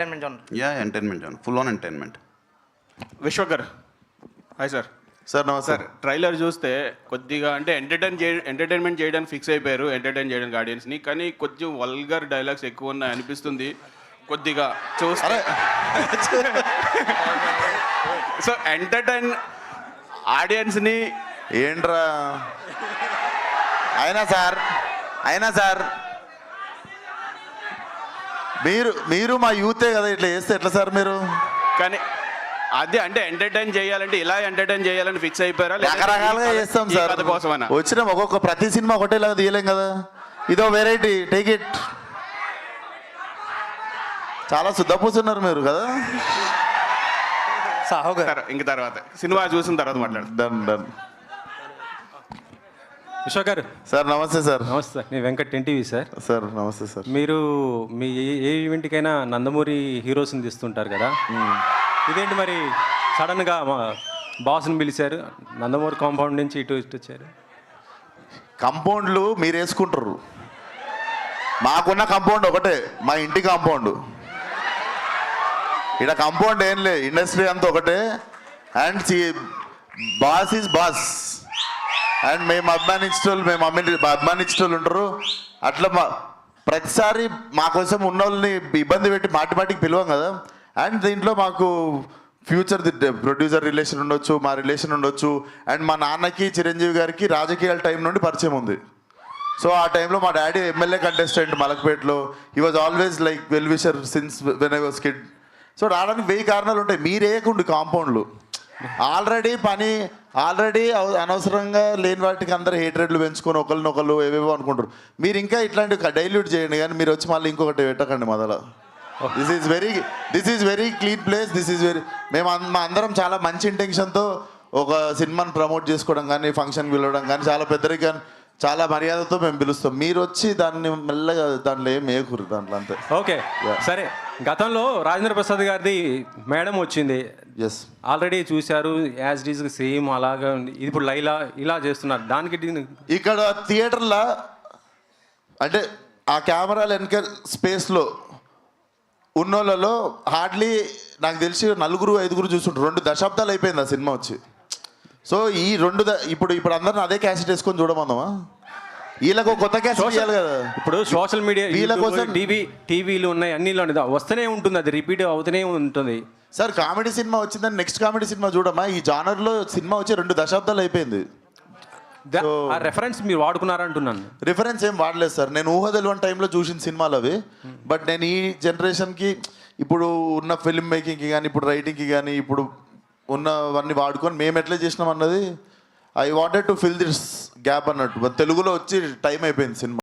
Entertainment zone. Entertainment zone, full on entertainment. విశ్వకర్ hi sir. Sir నమస్తే sir trailer చూస్తే కొద్దిగా అంటే ఎంటర్టైన్మెంట్ చేయడానికి ఫిక్స్ అయిపోయారు, ఎంటర్టైన్ చేయడానికి ఆడియన్స్ని, కానీ కొంచెం వల్గర్ డైలాగ్స్ ఎక్కువ ఉన్నాయి అనిపిస్తుంది కొద్దిగా చూస్తే. సో ఎంటర్టైన్ ఆడియన్స్ని ఏంట్రా అయినా సార్ మీరు మా యూతే కదా, ఇట్లా చేస్తే ఎట్లా సార్ మీరు? కానీ అదే అంటే ఎంటర్టైన్ చేయాలంటే ఇలా ఎంటర్టైన్ చేయాలని ఫిక్స్ అయిపోయారా? రకరకాలుగా చేస్తాం సార్, కోసమన్నా వచ్చిన ఒక్కొక్క ప్రతి సినిమా ఒకటేలాగా తీయలేం కదా, ఇదో వెరైటీ, టేక్ ఇట్. చాలా శుద్ధపూస్తున్నారు మీరు కదా. ఇంక తర్వాత సినిమా చూసిన తర్వాత మాట్లాడు. డన్. విశ్వకర్ సార్ నమస్తే సార్. నమస్తే సార్, నేను వెంకట్ ఎన్టీవీ సార్. సార్ నమస్తే సార్. మీరు మీ ఏ ఈవెంట్కైనా నందమూరి హీరోస్ని తీస్తుంటారు కదా, ఇదేంటి మరి సడన్గా మా బాస్ని పిలిచారు, నందమూరి కాంపౌండ్ నుంచి ఇటు వచ్చారు? కంపౌండ్లు మీరు వేసుకుంటారు, మాకున్న కాంపౌండ్ ఒకటే, మా ఇంటి కాంపౌండ్. ఇక్కడ కాంపౌండ్ ఏం లే, ఇండస్ట్రీ అంతా ఒకటే. And boss is boss. And మేము అభిమానించేటోళ్ళు ఉంటారు. అట్లా ప్రతిసారి మా కోసం ఉన్న వాళ్ళని ఇబ్బంది పెట్టి మాటికి పిలవం కదా. అండ్ దీంట్లో మాకు ఫ్యూచర్ ప్రొడ్యూసర్ రిలేషన్ ఉండొచ్చు, మా రిలేషన్ ఉండొచ్చు. అండ్ మా నాన్నకి చిరంజీవి గారికి రాజకీయాల టైం నుండి పరిచయం ఉంది. సో ఆ టైంలో మా డాడీ ఎమ్మెల్యే కంటెస్టెంట్ మలక్పేటలో. He was always like well wisher since when I was kid. So రావడానికి 1000 కారణాలు ఉంటాయి. మీరేయకుండి కాంపౌండ్లు. ఆల్రెడీ అనవసరంగా లేని వాటికి అందరు హేట్రేట్లు పెంచుకొని ఒకరినొకరు ఏవేవో అనుకుంటారు. మీరు ఇంకా ఇట్లాంటివి డైల్యూట్ చేయండి, కానీ మీరు వచ్చి మళ్ళీ ఇంకొకటి పెట్టకండి మొదల. This is very clean place. మా అందరం చాలా మంచి ఇంటెన్షన్తో ఒక సినిమాని ప్రమోట్ చేసుకోవడం కానీ, ఫంక్షన్కి పిలవడం కానీ, చాలా పెద్దరిగా చాలా మర్యాదతో మేము పిలుస్తాం. మీరు వచ్చి దాన్ని మెల్లగా దాంట్లో ఏం ఏకూరు దాంట్లో అంతే. ఓకే సరే, గతంలో రాజేంద్ర ప్రసాద్ గారిది మేడం వచ్చింది, ఎస్ ఆల్రెడీ చూశారు, యాజ్ డీజ్ సేమ్ అలాగా ఉంది. ఇప్పుడు లైలా ఇలా చేస్తున్నారు. దానికి ఇక్కడ థియేటర్లో అంటే ఆ కెమెరాలు వెనక స్పేస్లో ఉన్నోళ్ళలో హార్డ్లీ నాకు తెలిసి 4-5 చూస్తుంటారు. 2 దశాబ్దాలు అయిపోయింది ఆ సినిమా వచ్చి. సో ఈ ఇప్పుడు అందరిని అదే క్యాసెట్ వేసుకొని చూడమందామా? వీళ్ళకు కొత్త క్యాసెట్ చేయాలి కదా. ఇప్పుడు సోషల్ మీడియా, వీళ్ళ కోసం టీవీలు ఉన్నాయి, అన్నిలో వస్తూనే ఉంటుంది, అది రిపీట్ అవుతూనే ఉంటుంది. సార్ కామెడీ సినిమా వచ్చిందని నెక్స్ట్ కామెడీ సినిమా చూడమా? ఈ జానర్లో సినిమా వచ్చి 2 దశాబ్దాలు అయిపోయింది. రెఫరెన్స్ మీరు వాడుకున్నారంటున్నాను. రిఫరెన్స్ ఏం వాడలేదు సార్. నేను ఊహ తెలియని టైంలో చూసిన సినిమాలు అవి. బట్ నేను ఈ జనరేషన్కి ఇప్పుడు ఉన్న ఫిల్మ్ మేకింగ్కి కానీ, ఇప్పుడు రైటింగ్కి కానీ, ఇప్పుడు ఉన్నవన్నీ వాడుకొని మేము ఎట్లా చేసినాం అన్నది I wanted to fill this gap అన్నట్టు. తెలుగులో వచ్చి టైం అయిపోయింది సినిమా.